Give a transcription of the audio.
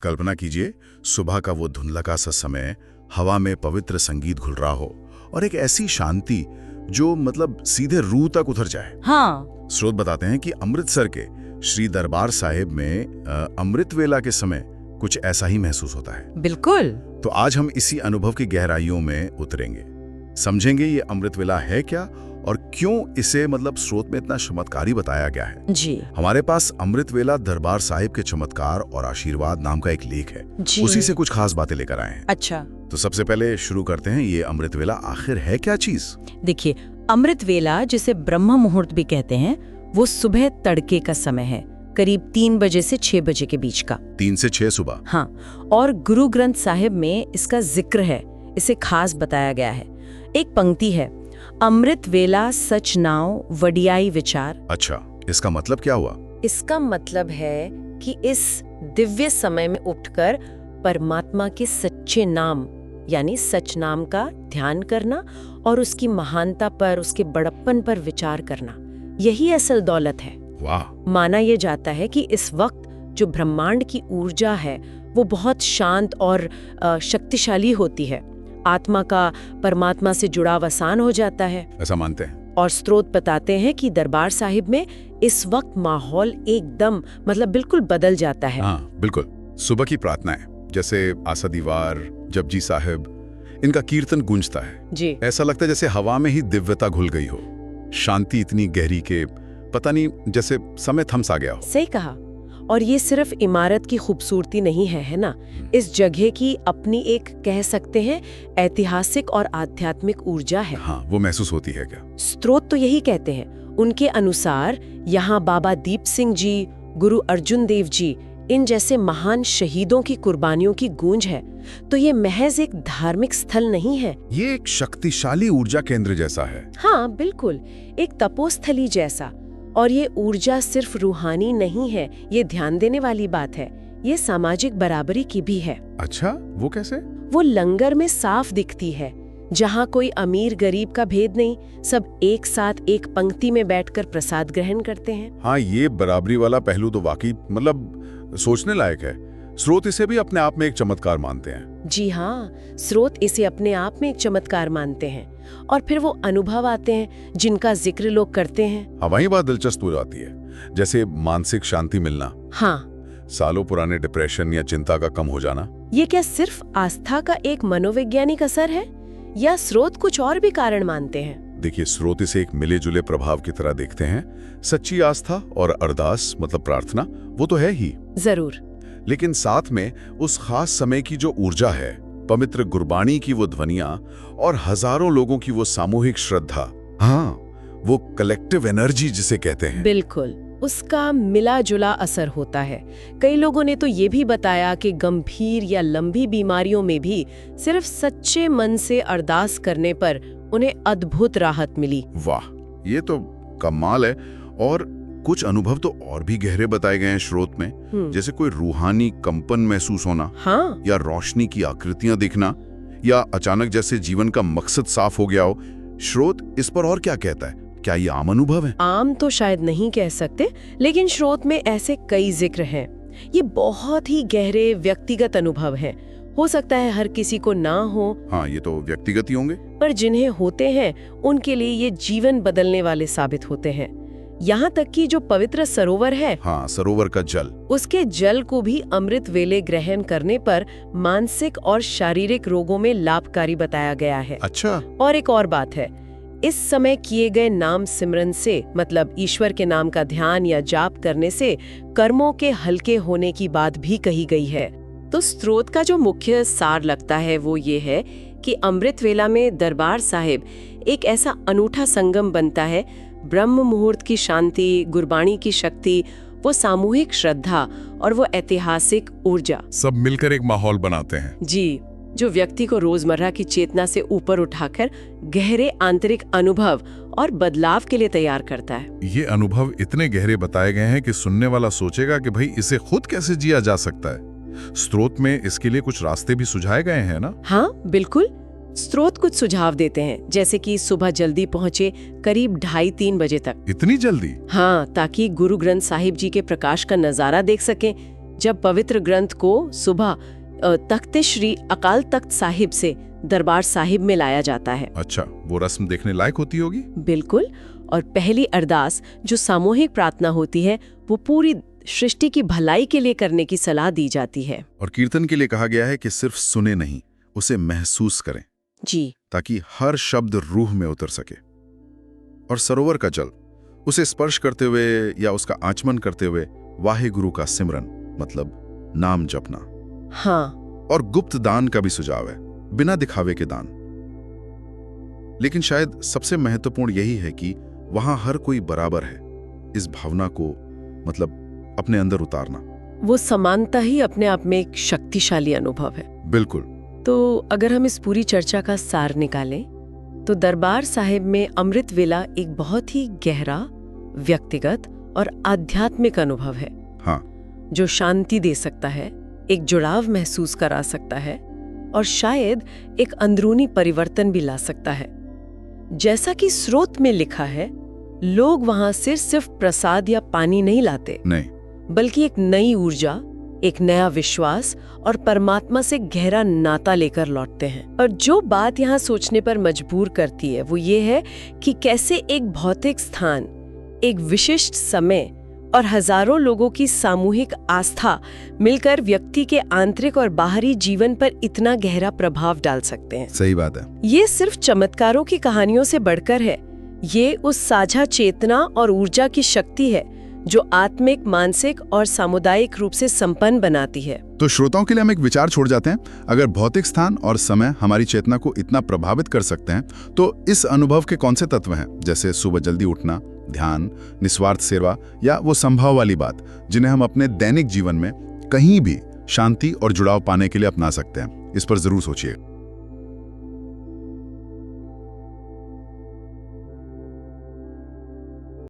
कल्पना कीजिए, सुबह का वो धुंधलका सा समय, हवा में पवित्र संगीत घुल रहा हो और एक ऐसी शांति जो मतलब सीधे रूह तक उतर जाए। हाँ। स्रोत बताते हैं कि अमृतसर के श्री दरबार साहिब में अमृत वेला के समय कुछ ऐसा ही महसूस होता है। बिल्कुल। तो आज हम इसी अनुभव की गहराइयों में उतरेंगे, समझेंगे ये अमृत वेला है क्या और क्यों इसे मतलब स्रोत में इतना चमत्कारी बताया गया है। जी। हमारे पास अमृत वेला दरबार साहिब के चमत्कार और आशीर्वाद नाम का एक लेख है। जी। उसी से कुछ खास बातें लेकर आए हैं। अच्छा। तो सबसे पहले शुरू करते हैं, ये अमृत वेला आखिर है क्या चीज? देखिए, अमृत वेला जिसे ब्रह्म मुहूर्त भी कहते हैं, वो सुबह तड़के का समय है, करीब 3 बजे से 6 बजे के बीच का। 3 से 6 सुबह। हाँ, और गुरु ग्रंथ साहिब में इसका जिक्र है, इसे खास बताया गया है। एक पंक्ति है, अमृत वेला सच नाव वडियाई विचार। अच्छा, इसका मतलब क्या हुआ? इसका मतलब है कि इस दिव्य समय में उठकर परमात्मा के सच्चे नाम यानी सच नाम का ध्यान करना और उसकी महानता पर, उसके बड़प्पन पर विचार करना, यही असल दौलत है। वाह। माना यह जाता है कि इस वक्त जो ब्रह्मांड की ऊर्जा है वो बहुत शांत और शक्तिशाली होती है। आत्मा का परमात्मा से जुड़ाव आसान हो जाता है। ऐसा मानते हैं। और स्रोत बताते हैं कि दरबार साहिब में इस वक्त माहौल एकदम मतलब बिल्कुल बदल जाता है। हाँ बिल्कुल। सुबह की प्रार्थनाएं जैसे आसा दीवार, जपजी साहिब, इनका कीर्तन गूंजता है। जी। ऐसा लगता है जैसे हवा में ही दिव्यता घुल गई हो, शांति इतनी गहरी के पता नहीं जैसे समय थम सा गया हो। सही कहा। और ये सिर्फ इमारत की खूबसूरती नहीं है ना, इस जगह की अपनी एक कह सकते हैं ऐतिहासिक और आध्यात्मिक ऊर्जा है। हाँ, वो महसूस होती है क्या? स्रोत तो यही कहते हैं। उनके अनुसार यहाँ बाबा दीप सिंह जी, गुरु अर्जुन देव जी, इन जैसे महान शहीदों की कुर्बानियों की गूंज है। तो ये महज एक धार्मिक स्थल नहीं है, ये एक शक्तिशाली ऊर्जा केंद्र जैसा है। हाँ बिल्कुल, एक तपोस्थली जैसा। और ये ऊर्जा सिर्फ रूहानी नहीं है, ये ध्यान देने वाली बात है, ये सामाजिक बराबरी की भी है। अच्छा, वो कैसे? वो लंगर में साफ दिखती है, जहाँ कोई अमीर गरीब का भेद नहीं, सब एक साथ एक पंक्ति में बैठकर प्रसाद ग्रहण करते हैं। हाँ, ये बराबरी वाला पहलू तो वाकई मतलब सोचने लायक है। स्रोत इसे भी अपने आप में एक चमत्कार मानते हैं। जी हाँ, स्रोत इसे अपने आप में एक चमत्कार मानते हैं। और फिर वो अनुभव आते हैं जिनका जिक्र लोग करते हैं। हाँ, वही बात दिलचस्प हो जाती है, जैसे मानसिक शांति मिलना। हाँ। सालों पुराने डिप्रेशन या चिंता का कम हो जाना। ये क्या सिर्फ आस्था का एक मनोवैज्ञानिक असर है या स्रोत कुछ और भी कारण मानते हैं? देखिए, स्रोत इसे एक मिले जुले प्रभाव की तरह देखते हैं। सच्ची आस्था और अरदास मतलब प्रार्थना, वो तो है ही जरूर, लेकिन साथ में उस खास समय की जो ऊर्जा है, पवित्र गुरबाणी की वो ध्वनियां और हजारों लोगों की वो सामूहिक श्रद्धा, हाँ, वो कलेक्टिव एनर्जी जिसे कहते हैं। बिल्कुल, उसका मिला जुला असर होता है। कई लोगों ने तो ये भी बताया कि गंभीर या लंबी बीमारियों में भी सिर्फ सच्चे मन से अरदास करने पर उन्हें अद्भुत राहत मिली। वाह, ये तो कमाल है। और कुछ अनुभव तो और भी गहरे बताए गए हैं स्रोत में, जैसे कोई रूहानी कंपन महसूस होना। हाँ। या रोशनी की आकृतियां दिखना, या अचानक जैसे जीवन का मकसद साफ हो गया हो। स्रोत इस पर और क्या कहता है? क्या ये आम अनुभव है? आम तो शायद नहीं कह सकते, लेकिन स्रोत में ऐसे कई जिक्र हैं। ये बहुत ही गहरे व्यक्तिगत अनुभव हैं। हो सकता है हर किसी को ना हो। हाँ, ये तो व्यक्तिगत ही होंगे, पर जिन्हें होते हैं उनके लिए ये जीवन बदलने वाले साबित होते हैं। यहाँ तक कि जो पवित्र सरोवर है, हाँ, सरोवर का जल, उसके जल को भी अमृत वेले ग्रहण करने पर मानसिक और शारीरिक रोगों में लाभकारी बताया गया है। अच्छा। और एक और बात है, इस समय किए गए नाम सिमरन से, मतलब ईश्वर के नाम का ध्यान या जाप करने से कर्मों के हल्के होने की बात भी कही गई है। तो स्रोत का जो मुख्य सार लगता है वो ये है कि अमृत वेला में दरबार साहिब एक ऐसा अनूठा संगम बनता है। ब्रह्म मुहूर्त की शांति, गुरबाणी की शक्ति, वो सामूहिक श्रद्धा और वो ऐतिहासिक ऊर्जा सब मिलकर एक माहौल बनाते हैं। जी, जो व्यक्ति को रोजमर्रा की चेतना से ऊपर उठाकर गहरे आंतरिक अनुभव और बदलाव के लिए तैयार करता है। ये अनुभव इतने गहरे बताए गए हैं कि सुनने वाला सोचेगा कि भाई इसे खुद कैसे जिया जा सकता है। स्रोत में इसके लिए कुछ रास्ते भी सुझाए गए हैं ना? हाँ बिल्कुल, स्रोत कुछ सुझाव देते हैं, जैसे कि सुबह जल्दी पहुंचे, करीब 2:30-3 बजे तक। इतनी जल्दी? हाँ, ताकि गुरु ग्रंथ साहिब जी के प्रकाश का नजारा देख सकें। जब पवित्र ग्रंथ को सुबह तख्ते श्री अकाल तख्त साहिब से दरबार साहिब में लाया जाता है। अच्छा, वो रस्म देखने लायक होती होगी। बिल्कुल। और पहली अरदास जो सामूहिक प्रार्थना होती है वो पूरी सृष्टि की भलाई के लिए करने की सलाह दी जाती है। और कीर्तन के लिए कहा गया है कि सिर्फ सुने नहीं, उसे महसूस करें जी, ताकि हर शब्द रूह में उतर सके। और सरोवर का जल, उसे स्पर्श करते हुए या उसका आचमन करते हुए वाहे गुरु का सिमरन, मतलब नाम जपना। हाँ। और गुप्त दान का भी सुझाव है, बिना दिखावे के दान। लेकिन शायद सबसे महत्वपूर्ण यही है कि वहां हर कोई बराबर है। इस भावना को मतलब अपने अंदर उतारना, वो समानता ही अपने आप में एक शक्तिशाली अनुभव है। बिल्कुल। तो अगर हम इस पूरी चर्चा का सार निकालें तो दरबार साहिब में अमृत वेला एक बहुत ही गहरा, व्यक्तिगत और आध्यात्मिक अनुभव है। हाँ। जो शांति दे सकता है, एक जुड़ाव महसूस करा सकता है और शायद एक अंदरूनी परिवर्तन भी ला सकता है। जैसा कि स्रोत में लिखा है, लोग वहां से सिर्फ प्रसाद या पानी नहीं लाते, नहीं, बल्कि एक नई ऊर्जा, एक नया विश्वास और परमात्मा से गहरा नाता लेकर लौटते हैं। और जो बात यहाँ सोचने पर मजबूर करती है वो ये है कि कैसे एक भौतिक स्थान, एक विशिष्ट समय और हजारों लोगों की सामूहिक आस्था मिलकर व्यक्ति के आंतरिक और बाहरी जीवन पर इतना गहरा प्रभाव डाल सकते हैं। सही बात है। ये सिर्फ चमत्कारों की कहानियों से बढ़कर है। ये उस साझा चेतना और ऊर्जा की शक्ति है जो आत्मिक, मानसिक और सामुदायिक रूप से संपन्न बनाती है। तो श्रोताओं के लिए हम एक विचार छोड़ जाते हैं। अगर भौतिक स्थान और समय हमारी चेतना को इतना प्रभावित कर सकते हैं, तो इस अनुभव के कौन से तत्व हैं, जैसे सुबह जल्दी उठना, ध्यान, निस्वार्थ सेवा या वो संभव वाली बात, जिन्हें हम अपने दैनिक जीवन में कहीं भी शांति और जुड़ाव पाने के लिए अपना सकते हैं? इस पर जरूर सोचिए।